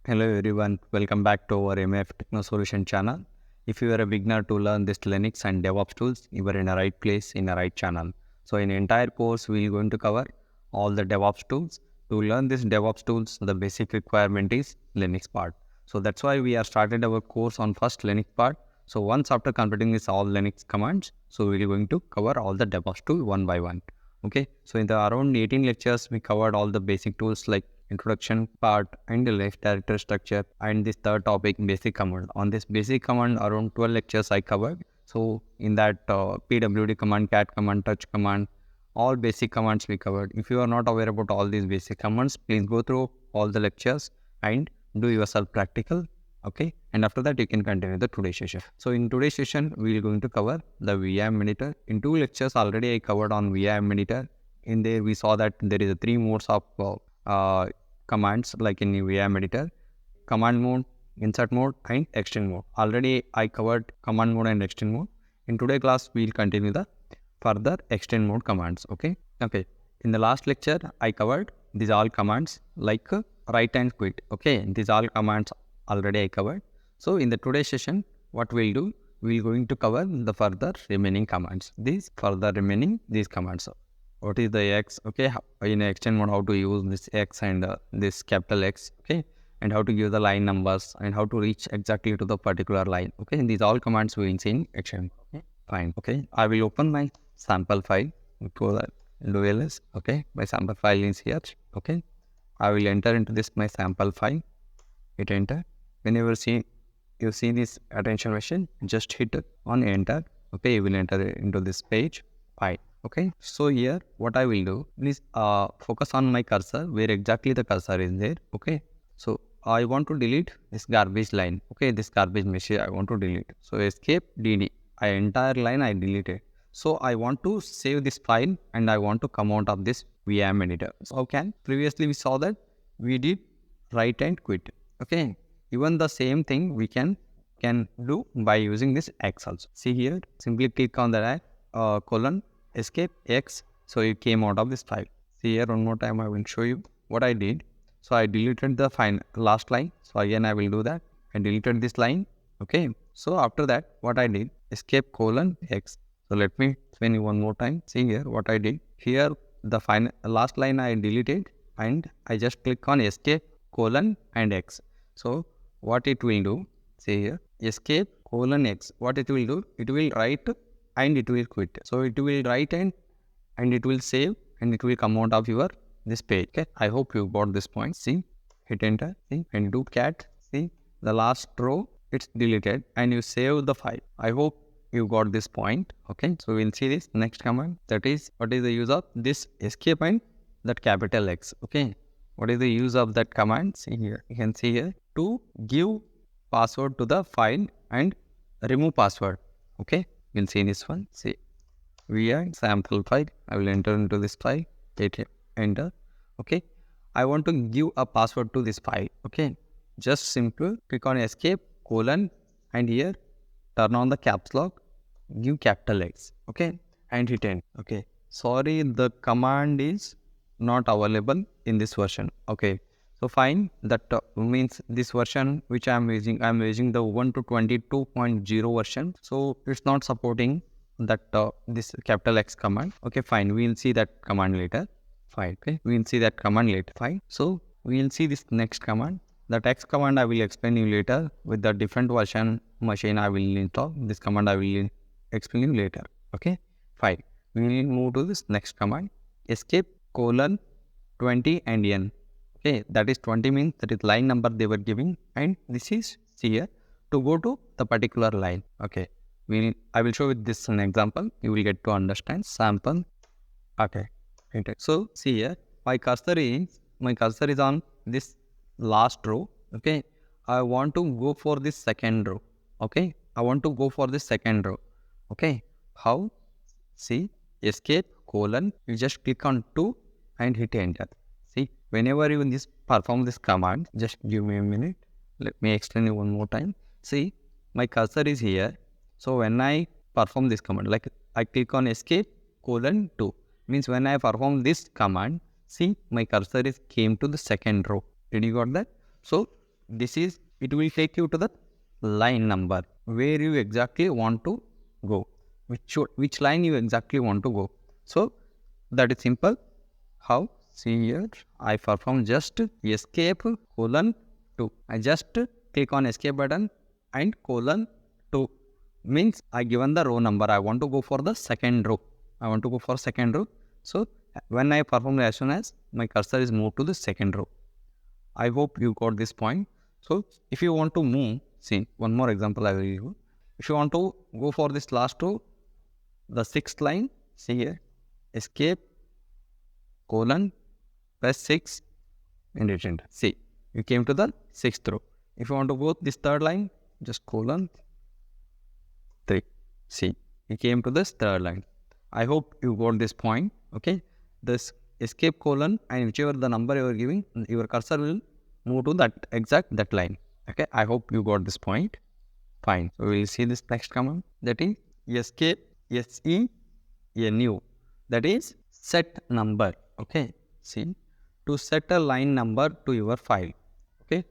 Hello everyone, welcome back to our MF Techno Solution channel. If you are a beginner to learn this Linux and DevOps tools, you are in the right place, in the right channel. So in the entire course, we are going to cover all the DevOps tools. To learn this DevOps tools, the basic requirement is Linux part. So that's why we have started our course on first Linux part. So once after completing this all Linux commands, so we are going to cover all the DevOps tool one by one. Okay, so in the around 18 lectures, we covered all the basic tools like introduction part and the Linux directory structure and this third topic basic command. On this basic command around 12 lectures I covered. So in that pwd command, cat command, touch command, all basic commands we covered. If you are not aware about all these basic commands, please go through all the lectures and do yourself practical. Okay, and after that you can continue the today's session. So in today's session we are going to cover the VIM editor. In 2 lectures already I covered on VIM editor. In there we saw that there is 3 modes of commands like in VIM editor: command mode, insert mode and extend mode. Already I covered command mode and extend mode. In today's class we will continue the further extend mode commands. Okay. In the last lecture I covered these all commands like write and quit. Okay, these all commands already I covered. So in the today's session what we'll do, we're going to cover the further remaining commands. These commands. What is the X? Okay, in extend mode how to use this X and this capital X. Okay, and how to give the line numbers and how to reach exactly to the particular line. Okay, and these all commands we will see in extend. Okay, fine. Okay, I will open my sample file. Go that LS. Okay, my sample file is here. Okay, I will enter into this my sample file. Hit enter. Whenever you see this attention machine, just hit on enter. Okay, you will enter into this page. Fine. Okay, so here what I will do, please focus on my cursor, where exactly the cursor is there. Okay, so I want to delete this garbage line. Okay, this garbage message I want to delete. So escape DD, entire line I deleted. So I want to save this file and I want to come out of this VIM editor. So previously we saw that we did write and quit. Okay, even the same thing we can do by using this X also. See here, simply click on the colon escape X, so it came out of this file. See here, one more time I will show you what I did. So I deleted the last line. So again I will do that. I deleted this line. Okay, so after that what I did, escape colon X. So let me explain you one more time. See here what I did. Here the last line I deleted and I just click on escape colon and X. So what it will do, see here, escape colon X. What it will do, it will write and it will quit. So it will write and it will save and it will come out of your this page. Okay, I hope you got this point. See, hit enter. See, and do cat. See, the last row it's deleted and you save the file. I hope you got this point. Okay, so we'll see this next command. That is, what is the use of this escape and that capital X. Okay, what is the use of that command? See here, you can see here, to give password to the file and remove password. Okay, we'll see this one. See, we are sample file. I will enter into this file. Hit enter. Okay, I want to give a password to this file. Okay, just simple click on escape colon and here turn on the caps lock, give capital X. Okay, and hit enter. Okay, sorry, the command is not available in this version. Okay, so fine, that means this version which I am using the Ubuntu 22.0 version. So it's not supporting that this capital X command. Okay, fine, we will see that command later. Fine, okay, we will see that command later. Fine, so we will see this next command. That X command I will explain you later. With the different version machine I will install this command. I will explain you later. Okay, fine, we will move to this next command, escape colon 20 and n. Okay, that is 20 means that is line number they were giving, and this is here to go to the particular line. Okay, I will show you this an example. You will get to understand sample. Okay, so see here, my cursor is on this last row. Okay, I want to go for this second row. Okay, I want to go for this second row. Okay, how? See, escape colon, you just click on 2 and hit enter. See, whenever you perform this command, just give me a minute. Let me explain you one more time. See, my cursor is here. So when I perform this command, like I click on escape colon 2, means when I perform this command, see, my cursor came to the second row. Did you got that? So it will take you to the line number where you exactly want to go, which line you exactly want to go. So that is simple. How? See here, I perform just escape colon 2. I just click on escape button and colon 2 means I given the row number. I want to go for the second row. So when I perform, as soon as my cursor is moved to the second row. I hope you got this point. So if you want to move, see one more example I will give you. If you want to go for this last row, the 6th line, see here, escape colon press 6 and hit enter. See, you came to the 6th row. If you want to go this 3rd line, just colon 3. See, you came to this 3rd line. I hope you got this point. Okay, this escape colon and whichever the number you are giving, your cursor will move to that line. Okay, I hope you got this point. Fine. So we will see this next command, that is escape SENU, that is set number. Okay, see, to set a line number to your file. Okay,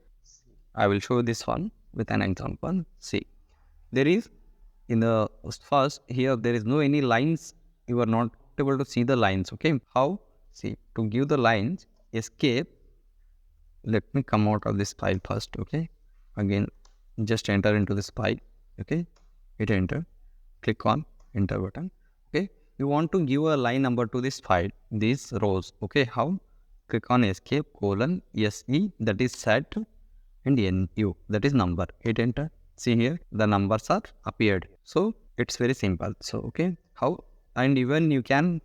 I will show this one with an example. See, there is in the first here there is no any lines. You are not able to see the lines. Okay, how? See, to give the lines, escape. Let me come out of this file first. Okay, again just enter into this file. Okay, hit enter, click on enter button. Okay, you want to give a line number to this file, these rows. Okay, how? Click on escape colon SE, that is set, and NU, that is number. Hit enter. See here, the numbers are appeared. So it's very simple. So okay, how? And even you can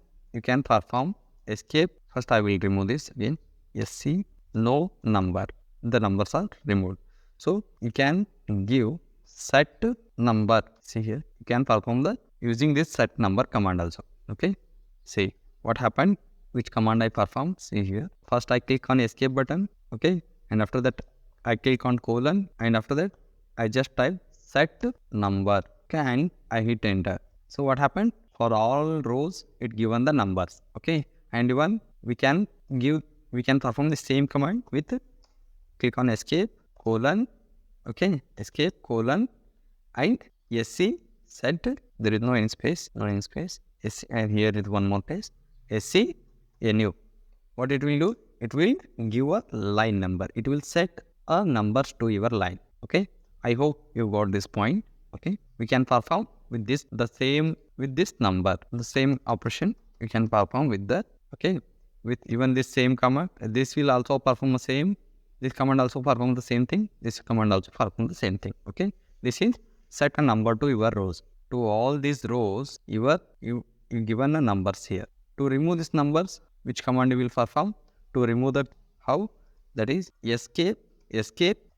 perform escape. First I will remove this again. SC no number, the numbers are removed. So you can give set number. See here, you can perform the using this set number command also. Okay, see what happened, which command I performed. See here, first I click on escape button. Okay, and after that I click on colon, and after that I just type set number. Okay, and I hit enter. So what happened? For all rows it given the numbers. Okay, and even we can perform the same command with click on escape colon. Okay, escape colon and SC set, there is no any space, SC, and here is one more place, SC NU. What it will do? It will give a line number. It will set a numbers to your line. Okay, I hope you got this point. Okay, we can perform with this with this number, the same operation we can perform with that. Okay, with even this same command, this will also perform the same. This command also perform the same thing. This command also perform the same thing. Okay, this is set a number to your rows. To all these rows, you given a numbers here. To remove these numbers, which command you will perform? To remove that, how? That is escape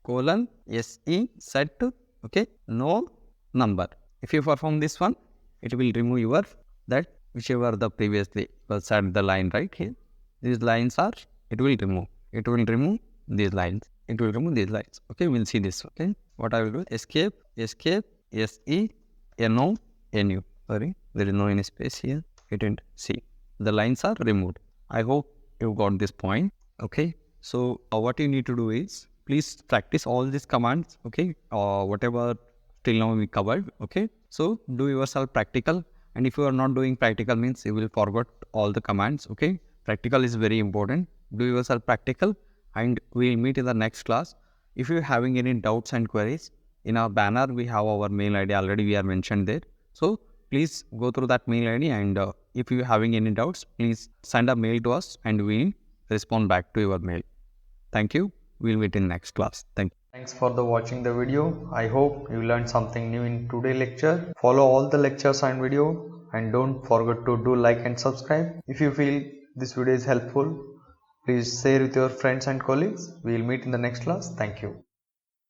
colon SE set. Okay, no number. If you perform this one, it will remove your that whichever the previously was set the line right here. These lines are, it will remove these lines. Okay, we'll see this. Okay, what I will do? Escape SE NO NU. Sorry, there is no any space here. Hit enter. See, the lines are removed. I hope you got this point. Okay, so what you need to do is please practice all these commands. Okay, whatever till now we covered. Okay, so do yourself practical, and if you are not doing practical means you will forget all the commands. Okay, practical is very important. Do yourself practical, and we'll meet in the next class. If you're having any doubts and queries, in our banner we have our mail ID already, we are mentioned there. So please go through that mail ID, and if you're having any doubts, please send a mail to us and we'll respond back to your mail. Thank you. We'll meet in next class. Thanks for watching the video. I hope you learned something new in today's lecture. Follow all the lectures and video, and don't forget to do like and subscribe. If you feel this video is helpful, please share with your friends and colleagues. We will meet in the next class. Thank you.